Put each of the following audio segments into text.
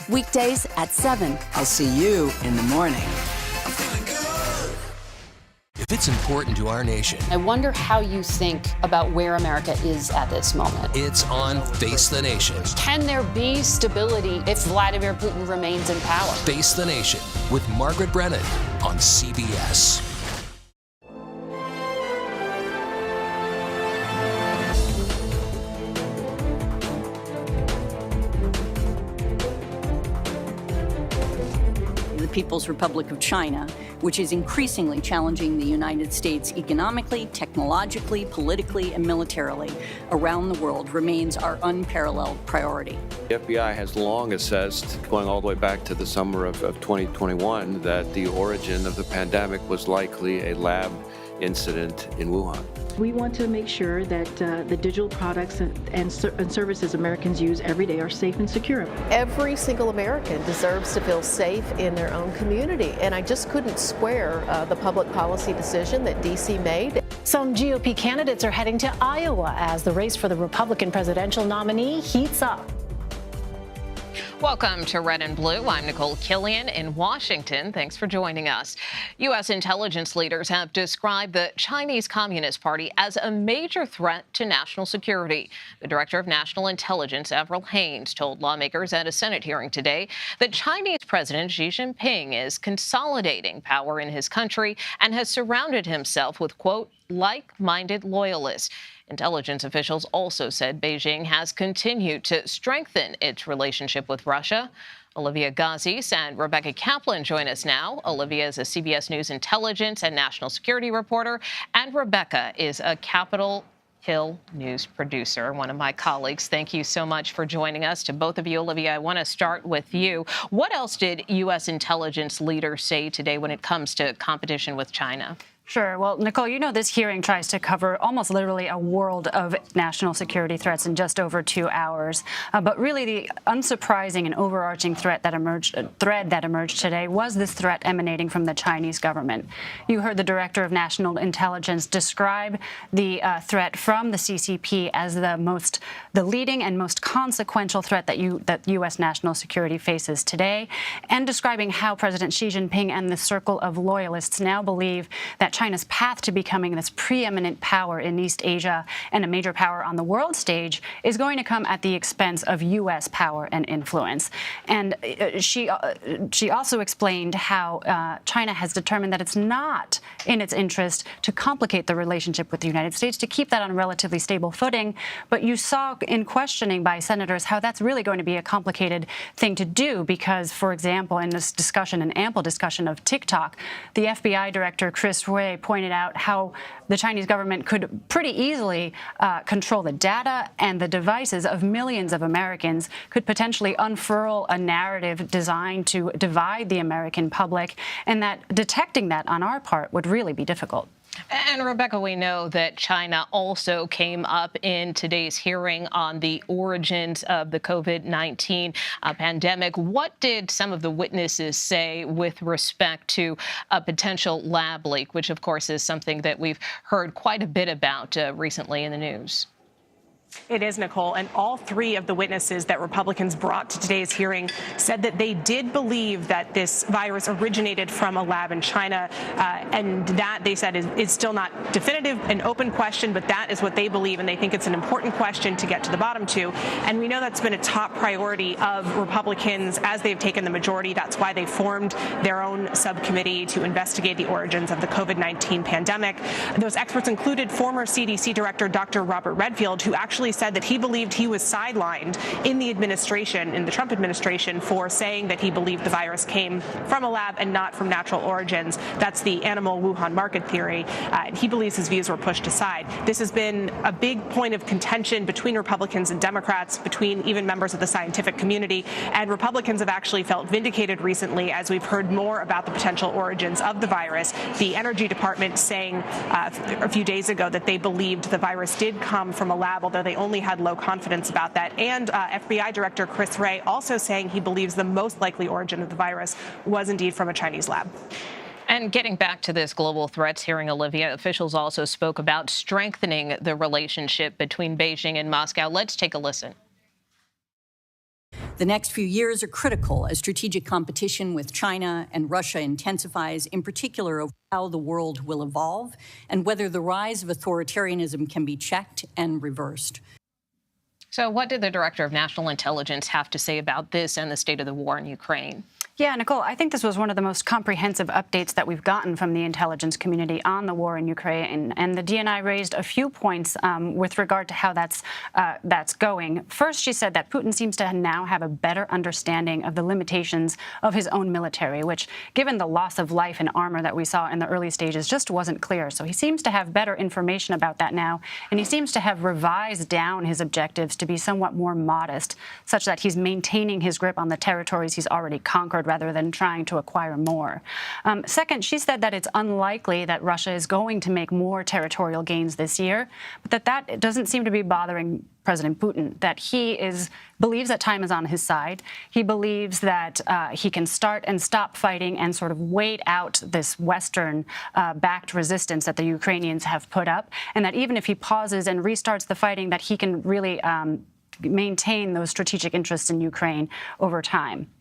weekdays at 7. I'll see you in the morning. If it's important to our nation, I wonder how you think about where America is at this moment. it's on Face the Nation. Can there be stability if Vladimir Putin remains in power? Face the Nation with Margaret Brennan on CBS. The People's Republic of China, which is increasingly challenging the United States economically, technologically, politically, and militarily around the world, remains our unparalleled priority. The FBI has long assessed, going all the way back to the summer of 2021, that the origin of the pandemic was likely a lab incident in Wuhan. We want to make sure that the digital products and services Americans use every day are safe and secure. Every single American deserves to feel safe in their own community, and I just couldn't square the public policy decision that D.C. made. Some GOP candidates are heading to Iowa as the race for the Republican presidential nominee heats up. Welcome to Red and Blue. I'm Nicole Killian in Washington. Thanks for joining us. U.S. intelligence leaders have described the Chinese Communist Party as a major threat to national security. The director of national intelligence, Avril Haines, told lawmakers at a Senate hearing today that Chinese President Xi Jinping is consolidating power in his country and has surrounded himself with, quote, like-minded loyalists. Intelligence officials also said Beijing has continued to strengthen its relationship with Russia. Olivia Gazis and Rebecca Kaplan join us now. Olivia is a CBS News intelligence and national security reporter, and Rebecca is a Capitol Hill News producer, one of my colleagues. Thank you so much for joining us. To both of you, Olivia, I want to start with you. What else did U.S. intelligence leaders say today when it comes to competition with China? Sure. Well, Nicole, you know this hearing tries to cover almost literally a world of national security threats in just over 2 hours. But really, the unsurprising and overarching thread that emerged today was this threat emanating from the Chinese government. You heard the director of national intelligence describe the threat from the CCP as the leading and most consequential threat that U.S. national security faces today, and describing how President Xi Jinping and the circle of loyalists now believe that China's path to becoming this preeminent power in East Asia and a major power on the world stage is going to come at the expense of U.S. power and influence. And she also explained how China has determined that it's not in its interest to complicate the relationship with the United States, to keep that on a relatively stable footing. But you saw in questioning by senators how that's really going to be a complicated thing to do because, for example, in this discussion, an ample discussion of TikTok, the FBI director, Chris Wray, pointed out how the Chinese government could pretty easily control the data and the devices of millions of Americans, could potentially unfurl a narrative designed to divide the American public, and that detecting that on our part would really be difficult. And Rebecca, we know that China also came up in today's hearing on the origins of the COVID-19 pandemic. What did some of the witnesses say with respect to a potential lab leak, which, of course, is something that we've heard quite a bit about recently in the news? It is, Nicole, and all three of the witnesses that Republicans brought to today's hearing said that they did believe that this virus originated from a lab in China, and that, they said, is still not definitive, an open question, but that is what they believe, and they think it's an important question to get to the bottom to. And we know that's been a top priority of Republicans as they've taken the majority. That's why they formed their own subcommittee to investigate the origins of the COVID-19 pandemic. Those experts included former CDC Director Dr. Robert Redfield, who actually said that he believed he was sidelined in the administration, in the Trump administration, for saying that he believed the virus came from a lab and not from natural origins. That's the animal Wuhan market theory. And he believes his views were pushed aside. This has been a big point of contention between Republicans and Democrats, between even members of the scientific community. And Republicans have actually felt vindicated recently as we've heard more about the potential origins of the virus. The Energy Department saying a few days ago that they believed the virus did come from a lab, although they only had low confidence about that. And FBI Director Chris Wray also saying he believes the most likely origin of the virus was indeed from a Chinese lab. And getting back to this global threats hearing, Olivia, officials also spoke about strengthening the relationship between Beijing and Moscow. Let's take a listen. The next few years are critical as strategic competition with China and Russia intensifies, in particular over how the world will evolve and whether the rise of authoritarianism can be checked and reversed. So what did the Director of National Intelligence have to say about this and the state of the war in Ukraine? Yeah, Nicole, I think this was one of the most comprehensive updates that we've gotten from the intelligence community on the war in Ukraine. And the DNI raised a few points with regard to how that's going. First, she said that Putin seems to now have a better understanding of the limitations of his own military, which, given the loss of life and armor that we saw in the early stages, just wasn't clear. So he seems to have better information about that now, and he seems to have revised down his objectives to be somewhat more modest, such that he's maintaining his grip on the territories he's already conquered, rather than trying to acquire more. Second, she said that it's unlikely that Russia is going to make more territorial gains this year, but that doesn't seem to be bothering President Putin, that he believes that time is on his side. He believes that he can start and stop fighting and sort of wait out this Western-backed resistance that the Ukrainians have put up, and that even if he pauses and restarts the fighting, that he can really maintain those strategic interests in Ukraine over time.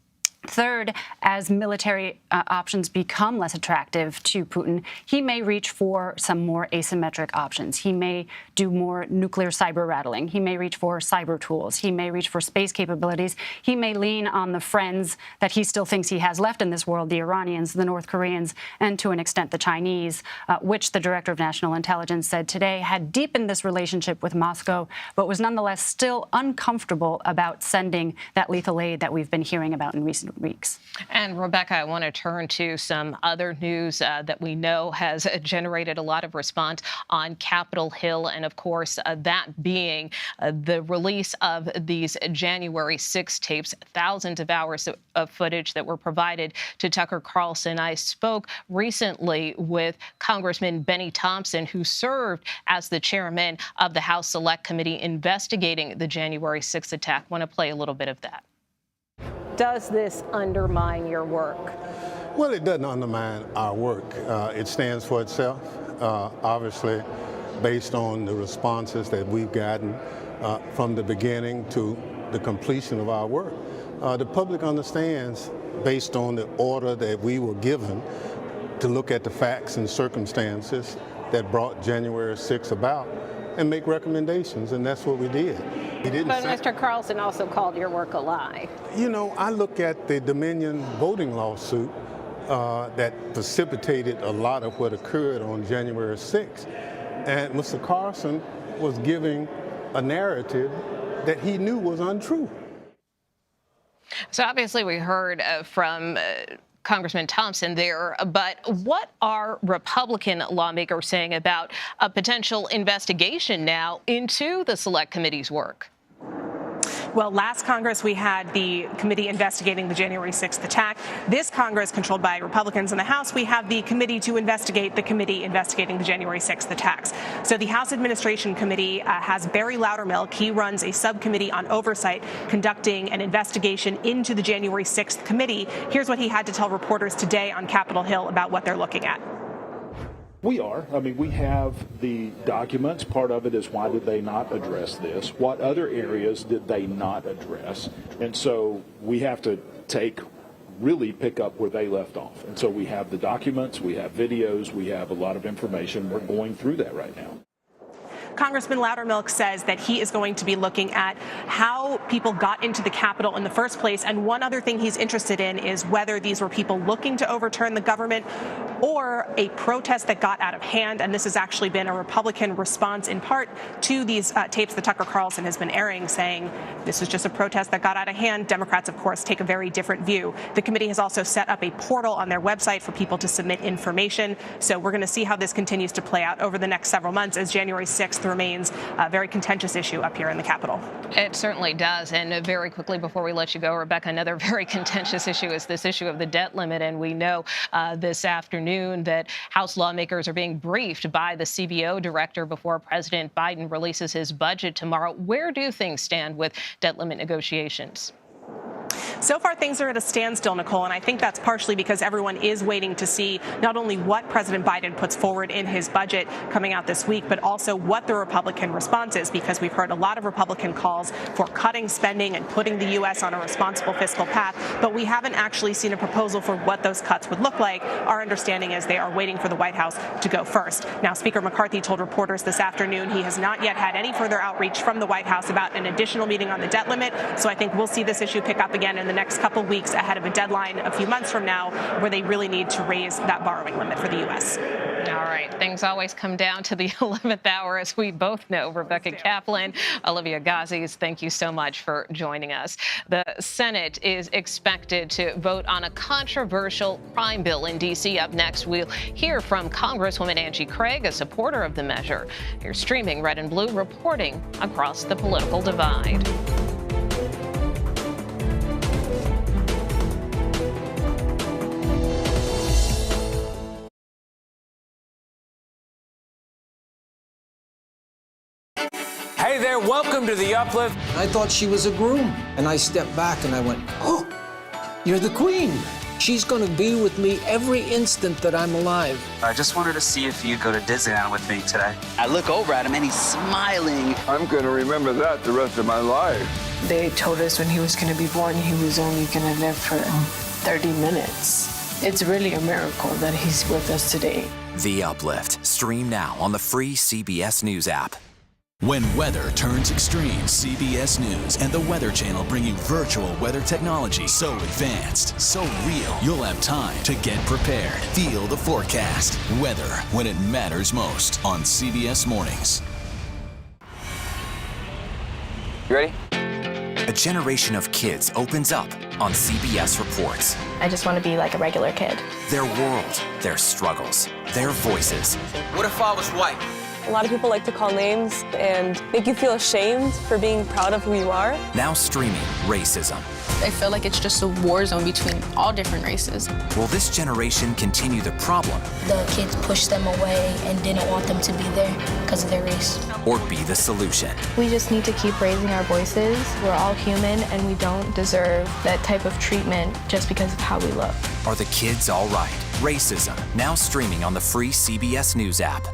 Third, as military options become less attractive to Putin, he may reach for some more asymmetric options. He may do more nuclear cyber rattling. He may reach for cyber tools. He may reach for space capabilities. He may lean on the friends that he still thinks he has left in this world, the Iranians, the North Koreans, and to an extent the Chinese, which the Director of National Intelligence said today had deepened this relationship with Moscow, but was nonetheless still uncomfortable about sending that lethal aid that we've been hearing about in recent weeks. And Rebecca, I want to turn to some other news that we know has generated a lot of response on Capitol Hill, and of course that being the release of these January 6 tapes, thousands of hours of footage that were provided to Tucker Carlson. I spoke recently with Congressman Benny Thompson, who served as the chairman of the House Select Committee investigating the January 6 attack. I want to play a little bit of that. Does this undermine your work? Well, it doesn't undermine our work. It stands for itself, obviously, based on the responses that we've gotten from the beginning to the completion of our work. The public understands, based on the order that we were given, to look at the facts and circumstances that brought January 6 about and make recommendations, and that's what we did. But Mr. Carlson also called your work a lie. You know, I look at the Dominion voting lawsuit that precipitated a lot of what occurred on January 6th, and Mr. Carlson was giving a narrative that he knew was untrue. So obviously we heard from Congressman Thompson there, but what are Republican lawmakers saying about a potential investigation now into the Select Committee's work? Well, last Congress, we had the committee investigating the January 6th attack. This Congress, controlled by Republicans in the House, we have the committee to investigate the committee investigating the January 6th attacks. So the House Administration Committee has Barry Loudermilk. He runs a subcommittee on oversight conducting an investigation into the January 6th committee. Here's what he had to tell reporters today on Capitol Hill about what they're looking at. We are. I mean, we have the documents. Part of it is why did they not address this? What other areas did they not address? And so we have to really pick up where they left off. And so we have the documents, we have videos, we have a lot of information. We're going through that right now. Congressman Loudermilk says that he is going to be looking at how people got into the Capitol in the first place. And one other thing he's interested in is whether these were people looking to overturn the government or a protest that got out of hand. And this has actually been a Republican response in part to these tapes that Tucker Carlson has been airing, saying this was just a protest that got out of hand. Democrats, of course, take a very different view. The committee has also set up a portal on their website for people to submit information. So we're going to see how this continues to play out over the next several months as January 6th remains a very contentious issue up here in the Capitol. It certainly does. And very quickly before we let you go, Rebecca, another very contentious issue is this issue of the debt limit. And we know this afternoon that House lawmakers are being briefed by the CBO director before President Biden releases his budget tomorrow. Where do things stand with debt limit negotiations? So far, things are at a standstill, Nicole, and I think that's partially because everyone is waiting to see not only what President Biden puts forward in his budget coming out this week, but also what the Republican response is, because we've heard a lot of Republican calls for cutting spending and putting the U.S. on a responsible fiscal path, but we haven't actually seen a proposal for what those cuts would look like. Our understanding is they are waiting for the White House to go first. Now, Speaker McCarthy told reporters this afternoon he has not yet had any further outreach from the White House about an additional meeting on the debt limit, so I think we'll see this issue pick up again in the next couple weeks ahead of a deadline a few months from now where they really need to raise that borrowing limit for the U.S. All right. Things always come down to the 11th hour, as we both know. Rebecca Kaplan, Olivia Gazis, thank you so much for joining us. The Senate is expected to vote on a controversial crime bill in D.C. Up next, we'll hear from Congresswoman Angie Craig, a supporter of the measure. You're streaming Red and Blue, reporting across the political divide. Hey there, welcome to The Uplift. I thought she was a groom, and I stepped back and I went, oh, you're the queen. She's going to be with me every instant that I'm alive. I just wanted to see if you'd go to Disneyland with me today. I look over at him and he's smiling. I'm going to remember that the rest of my life. They told us when he was going to be born, he was only going to live for 30 minutes. It's really a miracle that he's with us today. The Uplift. Stream now on the free CBS News app. When weather turns extreme, CBS News and the Weather Channel bring you virtual weather technology so advanced, so real, you'll have time to get prepared. Feel the forecast. Weather when it matters most on CBS Mornings. You ready? A generation of kids opens up on CBS Reports. I just want to be like a regular kid. Their world, their struggles, their voices. What if I was white? A lot of people like to call names and make you feel ashamed for being proud of who you are. Now streaming racism. I feel like it's just a war zone between all different races. Will this generation continue the problem? The kids pushed them away and didn't want them to be there because of their race. Or be the solution? We just need to keep raising our voices. We're all human and we don't deserve that type of treatment just because of how we look. Are the kids all right? Racism, now streaming on the free CBS News app.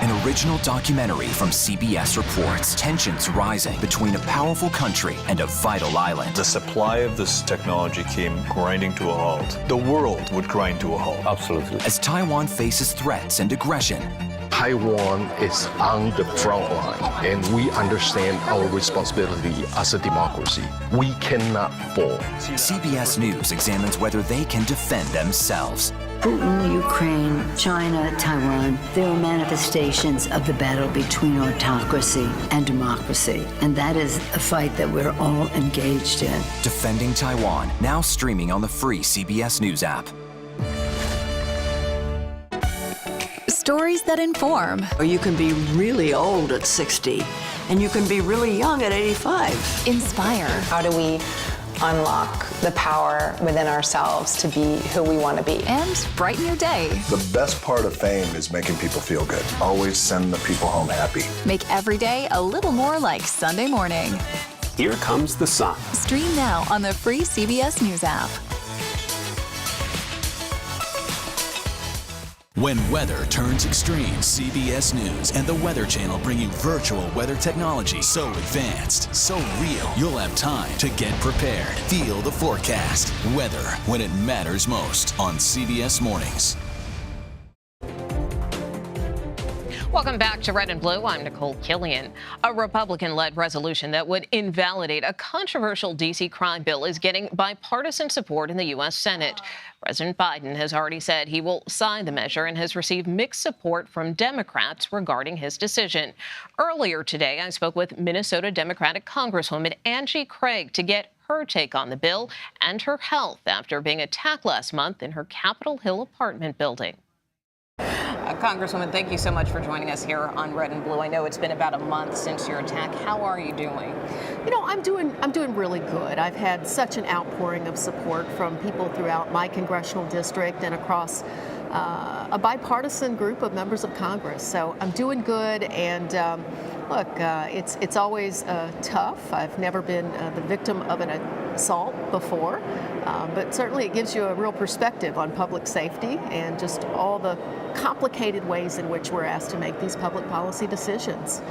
An original documentary from CBS reports tensions rising between a powerful country and a vital island. The supply of this technology came grinding to a halt. The world would grind to a halt. Absolutely. As Taiwan faces threats and aggression, Taiwan is on the front line, and we understand our responsibility as a democracy. We cannot fall. CBS News examines whether they can defend themselves. Putin, Ukraine, China, Taiwan, there are manifestations of the battle between autocracy and democracy. And that is a fight that we're all engaged in. Defending Taiwan, now streaming on the free CBS News app. Stories that inform. You can be really old at 60, and you can be really young at 85. Inspire. How do we unlock the power within ourselves to be who we want to be? And brighten your day. The best part of fame is making people feel good. Always send the people home happy. Make every day a little more like Sunday morning. Here comes the sun. Stream now on the free CBS News app. When weather turns extreme, CBS News and the Weather Channel bring you virtual weather technology so advanced, so real, you'll have time to get prepared. Feel the forecast. Weather when it matters most on CBS Mornings. Welcome back to Red and Blue. I'm Nicole Killian. A Republican-led resolution that would invalidate a controversial D.C. crime bill is getting bipartisan support in the U.S. Senate. President Biden has already said he will sign the measure and has received mixed support from Democrats regarding his decision. Earlier today, I spoke with Minnesota Democratic Congresswoman Angie Craig to get her take on the bill and her health after being attacked last month in her Capitol Hill apartment building. Congresswoman, thank you so much for joining us here on Red and Blue. I know it's been about a month since your attack. How are you doing? You know, I'm doing really good. I've had such an outpouring of support from people throughout my congressional district and across a bipartisan group of members of Congress. So I'm doing good, and Look, it's always tough. I've never been the victim of an assault before, but certainly it gives you a real perspective on public safety and just all the complicated ways in which we're asked to make these public policy decisions.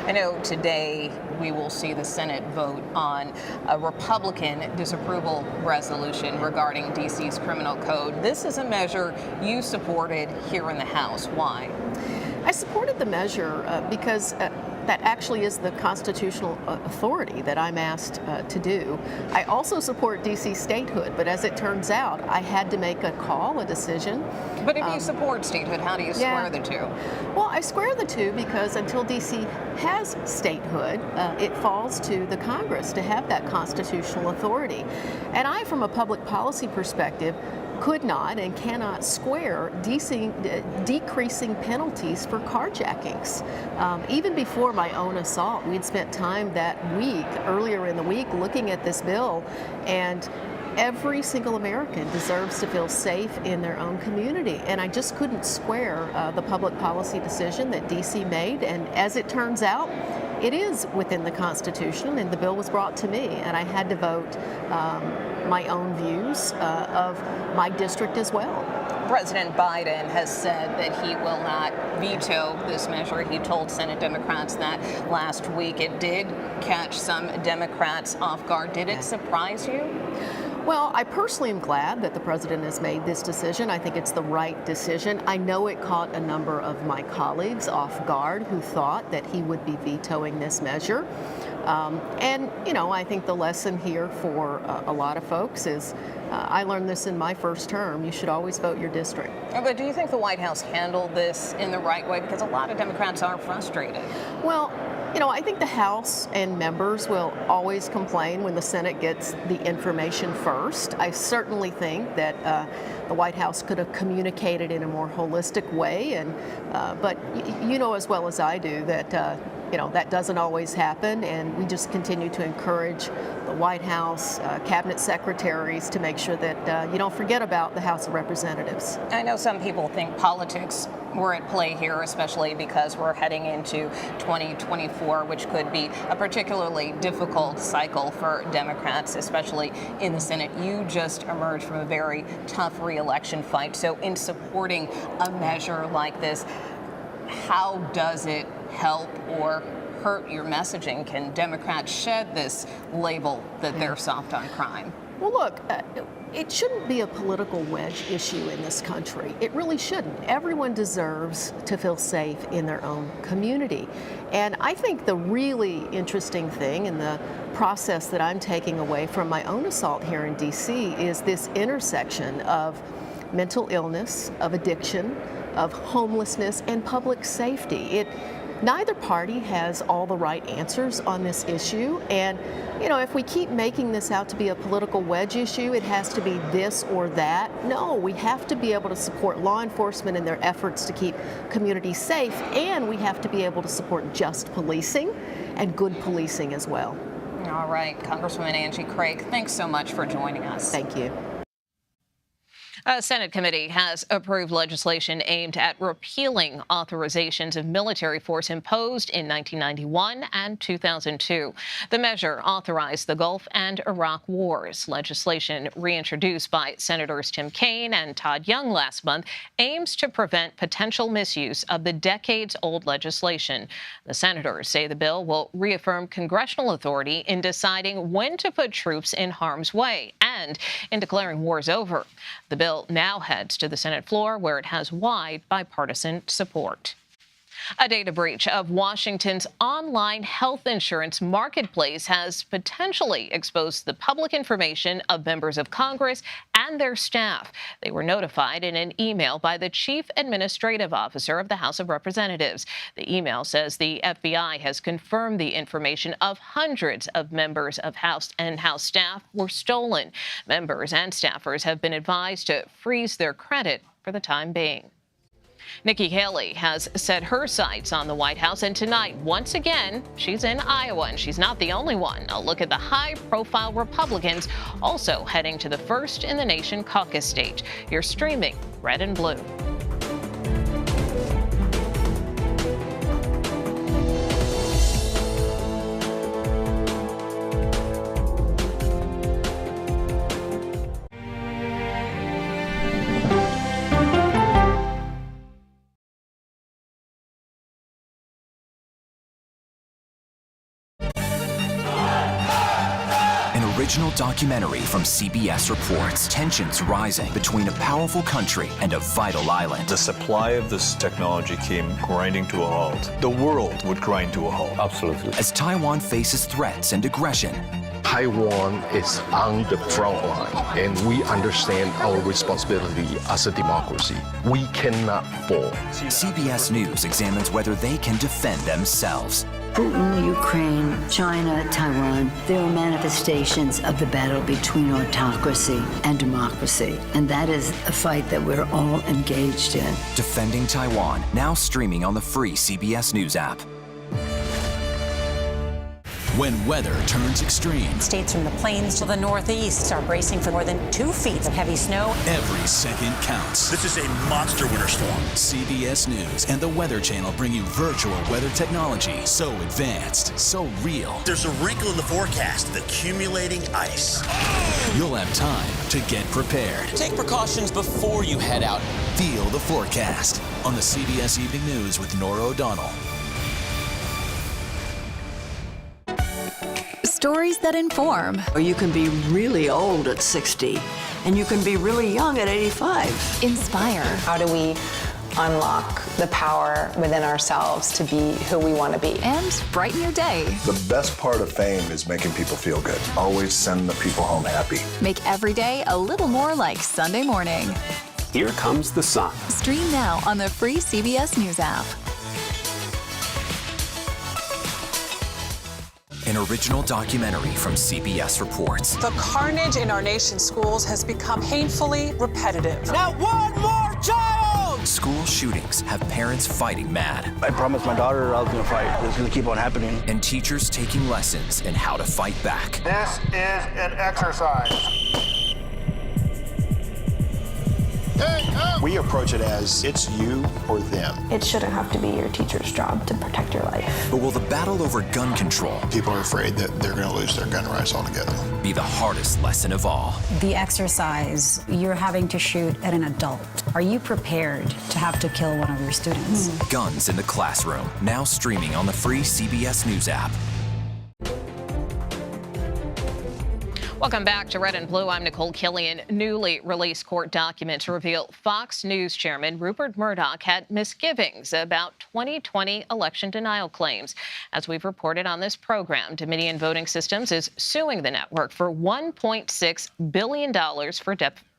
I know today we will see the Senate vote on a Republican disapproval resolution regarding D.C.'s criminal code. This is a measure you supported here in the House. Why? I supported the measure because that actually is the constitutional authority that I'm asked to do. I also support D.C. statehood, but as it turns out, I had to make a call, a decision. But if you support statehood, how do you square the two? Well, I square the two because until D.C. has statehood, it falls to the Congress to have that constitutional authority. And I, from a public policy perspective, could not and cannot square decreasing penalties for carjackings. Even before my own assault, we'd spent time that week, earlier in the week, looking at this bill, and every single American deserves to feel safe in their own community. And I just couldn't square the public policy decision that D.C. made. And as it turns out, it is within the Constitution, and the bill was brought to me, and I had to vote my own views of my district as well. President Biden has said that he will not veto this measure. He told Senate Democrats that last week. It did catch some Democrats off guard. Did it surprise you? Well, I personally am glad that the president has made this decision. I think it's the right decision. I know it caught a number of my colleagues off guard who thought that he would be vetoing this measure. And, you know, I think the lesson here for a lot of folks is, I learned this in my first term, you should always vote your district. But do you think the White House handled this in the right way? Because a lot of Democrats are frustrated. Well, you know, I think the House and members will always complain when the Senate gets the information first. I certainly think that the White House could have communicated in a more holistic way, and but you know as well as I do that you know, that doesn't always happen, and we just continue to encourage the White House, cabinet secretaries to make sure that you don't forget about the House of Representatives. I know some people think politics were at play here, especially because we're heading into 2024, which could be a particularly difficult cycle for Democrats, especially in the Senate. You just emerged from a very tough re-election fight. So in supporting a measure like this, how does it help or hurt your messaging? Can Democrats shed this label that they're soft on crime? Well, look, it shouldn't be a political wedge issue in this country. It really shouldn't. Everyone deserves to feel safe in their own community. And I think the really interesting thing in the process that I'm taking away from my own assault here in D.C. is this intersection of mental illness, of addiction, of homelessness, and public safety. Neither party has all the right answers on this issue, and you know, if we keep making this out to be a political wedge issue, it has to be this or that. No, we have to be able to support law enforcement in their efforts to keep communities safe, and we have to be able to support just policing and good policing as well. All right, Congresswoman Angie Craig, thanks so much for joining us. Thank you. A Senate committee has approved legislation aimed at repealing authorizations of military force imposed in 1991 and 2002. The measure authorized the Gulf and Iraq wars. Legislation reintroduced by Senators Tim Kaine and Todd Young last month aims to prevent potential misuse of the decades-old legislation. The senators say the bill will reaffirm congressional authority in deciding when to put troops in harm's way and in declaring wars over. The bill now heads to the Senate floor, where it has wide bipartisan support. A data breach of Washington's online health insurance marketplace has potentially exposed the public information of members of Congress and their staff. They were notified in an email by the Chief Administrative Officer of the House of Representatives. The email says the FBI has confirmed the information of hundreds of members of House and House staff were stolen. Members and staffers have been advised to freeze their credit for the time being. Nikki Haley has set her sights on the White House, and tonight, once again, she's in Iowa, and she's not the only one. A look at the high-profile Republicans also heading to the first-in-the-nation caucus stage. You're streaming Red and Blue. original documentary from CBS reports tensions rising between a powerful country and a vital island. The supply of this technology came grinding to a halt. The world would grind to a halt. Absolutely. As Taiwan faces threats and aggression, Taiwan is on the front line, and we understand our responsibility as a democracy. We cannot fall. CBS News examines whether they can defend themselves. Putin, Ukraine, China, Taiwan, there are manifestations of the battle between autocracy and democracy. And that is a fight that we're all engaged in. Defending Taiwan, now streaming on the free CBS News app. When weather turns extreme, states from the plains to the northeast are bracing for more than 2 feet of heavy snow. Every second counts. This is a monster winter storm. CBS News and the Weather Channel bring you virtual weather technology so advanced, so real. There's a wrinkle in the forecast, the accumulating ice. You'll have time to get prepared. Take precautions before you head out. Feel the forecast on the CBS Evening News with Nora O'Donnell. Stories that inform. You can be really old at 60, and you can be really young at 85. Inspire. How do we unlock the power within ourselves to be who we want to be? And brighten your day. The best part of fame is making people feel good. Always send the people home happy. Make every day a little more like Sunday morning. Here comes the sun. Stream now on the free CBS News app. An original documentary from CBS reports. The carnage in our nation's schools has become painfully repetitive. Not one more child! School shootings have parents fighting mad. I promised my daughter I was going to fight. It's going to keep on happening. And teachers taking lessons in how to fight back. This is an exercise. We approach it as it's you or them. It shouldn't have to be your teacher's job to protect your life. But will the battle over gun control People are afraid that they're going to lose their gun rights altogether. be the hardest lesson of all? The exercise, you're having to shoot at an adult. Are you prepared to have to kill one of your students? Guns in the Classroom, now streaming on the free CBS News app. Welcome back to Red and Blue. I'm Nicole Killian. Newly released court documents reveal Fox News chairman Rupert Murdoch had misgivings about 2020 election denial claims. As we've reported on this program, Dominion Voting Systems is suing the network for $1.6 billion for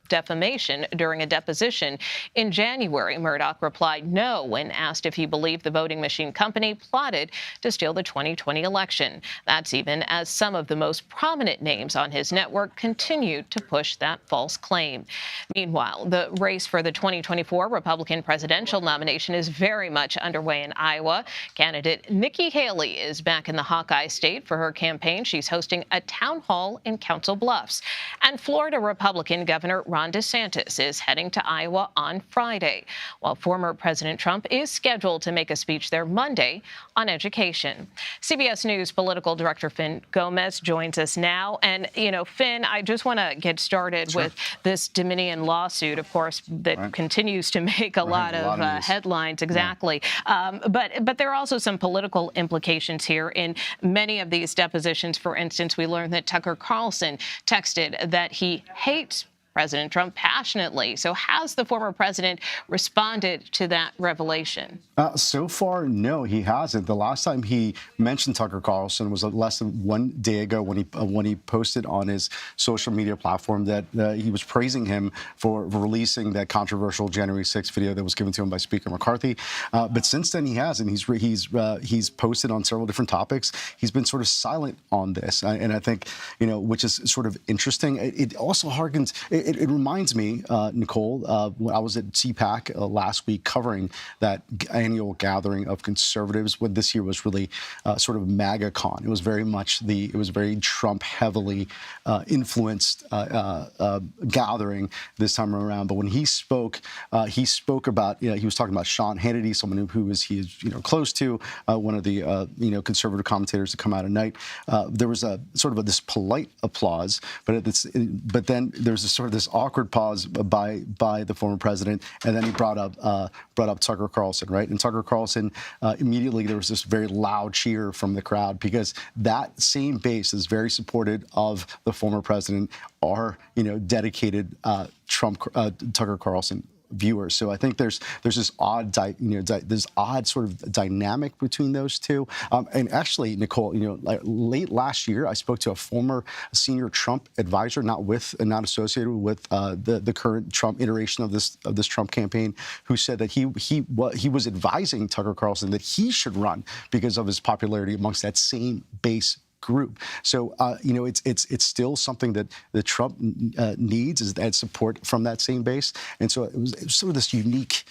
defamation during a deposition. In January, Murdoch replied no when asked if he believed the voting machine company plotted to steal the 2020 election. That's even as some of the most prominent names on his network continued to push that false claim. Meanwhile, the race for the 2024 Republican presidential nomination is very much underway in Iowa. Candidate Nikki Haley is back in the Hawkeye State for her campaign. She's hosting a town hall in Council Bluffs. And Florida Republican Governor Ron DeSantis is heading to Iowa on Friday, while former President Trump is scheduled to make a speech there Monday on education. CBS News political director Finn Gomez joins us now. And, Finn, I just want to get started with this Dominion lawsuit, of course, that continues to make a lot of headlines. Exactly. But there are also some political implications here in many of these depositions. For instance, we learned that Tucker Carlson texted that he hates President Trump passionately. So has the former president responded to that revelation? So far, no, he hasn't. The last time he mentioned Tucker Carlson was less than 1 day ago when he posted on his social media platform that he was praising him for releasing that controversial January 6th video that was given to him by Speaker McCarthy. But since then, he hasn't. He's posted on several different topics. He's been sort of silent on this, and I think which is sort of interesting. It also harkens. It reminds me, Nicole, when I was at CPAC last week covering that annual gathering of conservatives. What this year was really sort of MAGA-con. It was very much it was very Trump heavily influenced gathering this time around. But when he spoke about, he was talking about Sean Hannity, someone who he is close to, one of the conservative commentators to come out at night. There was a sort of this polite applause, but then there's of this awkward pause by the former president, and then he brought up Tucker Carlson, right? And Tucker Carlson, immediately there was this very loud cheer from the crowd because that same base is very supportive of the former president, are dedicated Tucker Carlson viewers. So I think there's this odd, this odd sort of dynamic between those two. And actually, Nicole, late last year, I spoke to a former senior Trump advisor, not associated with the current Trump iteration of this Trump campaign, who said that he was advising Tucker Carlson that he should run because of his popularity amongst that same base group. So, it's still something that Trump needs, is that support from that same base. And so it was sort of this unique,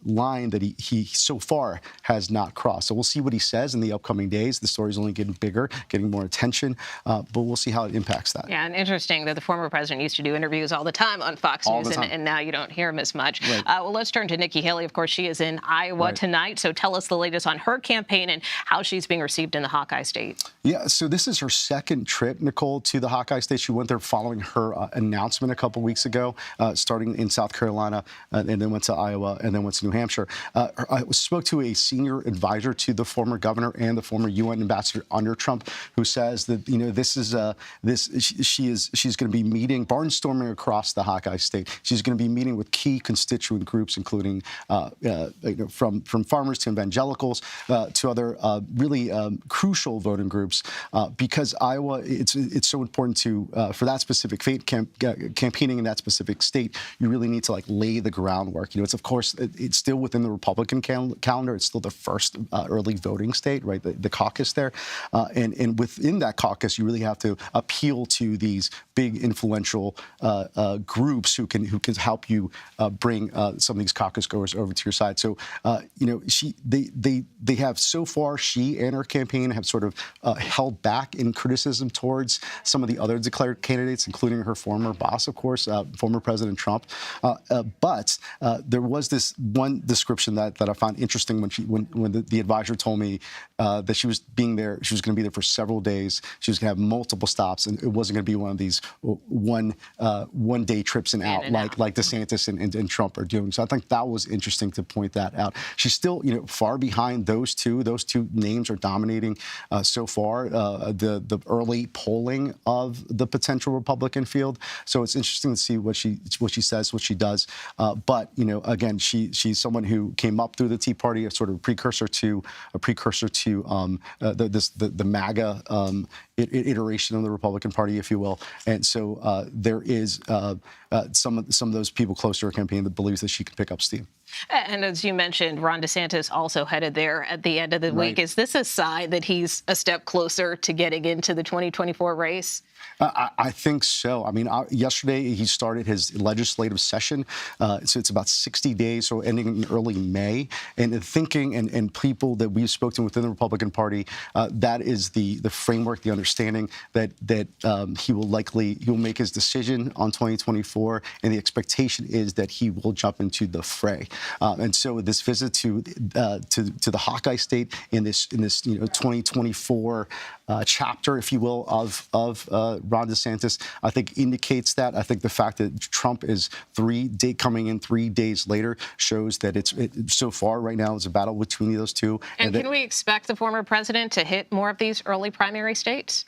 line that he so far has not crossed. So we'll see what he says in the upcoming days. The story's only getting bigger, getting more attention, but we'll see how it impacts that. Yeah, and interesting that the former president used to do interviews all the time on Fox News, and now you don't hear him as much. Right. Well, let's turn to Nikki Haley. Of course, she is in Iowa tonight. So tell us the latest on her campaign and how she's being received in the Hawkeye State. Yeah, so this is her second trip, Nicole, to the Hawkeye State. She went there following her announcement a couple weeks ago, starting in South Carolina, and then went to Iowa, and then went to New Hampshire. I spoke to a senior advisor to the former governor and the former UN ambassador under Trump, who says that she's going to be meeting, barnstorming across the Hawkeye State. She's going to be meeting with key constituent groups, including from farmers to evangelicals to other really crucial voting groups, because Iowa, it's so important to for that specific campaigning in that specific state. You really need to lay the groundwork. It's of course it's still within the Republican calendar. It's still the first early voting state, right? The caucus there, and within that caucus, you really have to appeal to these big influential groups who can help you bring some of these caucus goers over to your side. So they have so far, she and her campaign have sort of held back in criticism towards some of the other declared candidates, including her former boss, of course, former President Trump. But there was this one description that I found interesting when the advisor told me that she was going to be there for several days. She was going to have multiple stops, and it wasn't going to be one of these one-day trips and out like DeSantis and Trump are doing. So I think that was interesting to point that out. She's still, far behind those two. Those two names are dominating so far the early polling of the potential Republican field. So it's interesting to see what she says, what she does. But again, she's someone who came up through the Tea Party, a sort of precursor to the MAGA iteration of the Republican Party, if you will. And so there is some of those people close to her campaign that believes that she can pick up steam. And as you mentioned, Ron DeSantis also headed there at the end of the week. Is this a sign that he's a step closer to getting into the 2024 race? I think so. I mean, yesterday he started his legislative session. So it's about 60 days, so ending in early May. And the thinking and people that we've spoken to within the Republican Party, that is the framework, the understanding that he will make his decision on 2024, and the expectation is that he will jump into the fray. And so this visit to the Hawkeye State in this 2024 chapter, if you will, of Ron DeSantis, I think indicates that. I think the fact that Trump is coming in 3 days later shows that so far right now it's a battle between those two. And can we expect the former president to hit more of these early primary states?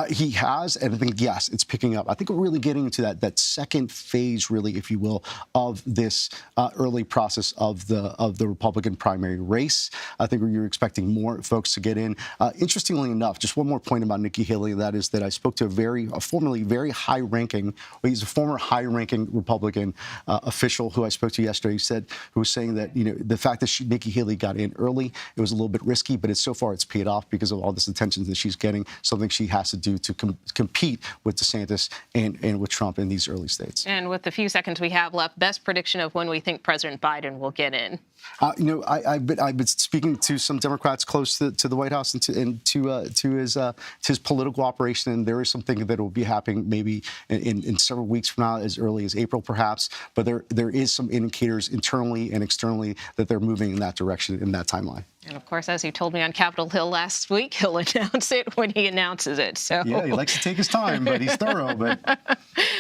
He has, and I think, yes, it's picking up. I think we're really getting into that second phase, really, if you will, of this early process of the Republican primary race. I think you're expecting more folks to get in. Interestingly enough, just one more point about Nikki Haley, that is that I spoke to a formerly very high-ranking, he's a former high-ranking Republican official who I spoke to yesterday, who was saying that, the fact that Nikki Haley got in early, it was a little bit risky, but so far it's paid off because of all this attention that she's getting, something she has to do to compete with DeSantis and with Trump in these early states. And with the few seconds we have left, best prediction of when we think President Biden will get in? I've been speaking to some Democrats close to the White House and to his political operation, and there is something that will be happening maybe in several weeks from now, as early as April, perhaps. But there is some indicators internally and externally that they're moving in that direction, in that timeline. And, of course, as he told me on Capitol Hill last week, he'll announce it when he announces it. So yeah, he likes to take his time, but he's thorough. But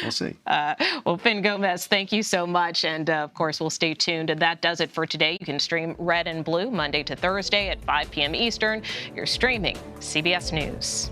we'll see. Well, Finn Gomez, thank you so much. And, of course, we'll stay tuned. And that does it for today. You can stream Red and Blue Monday to Thursday at 5 p.m. Eastern. You're streaming CBS News.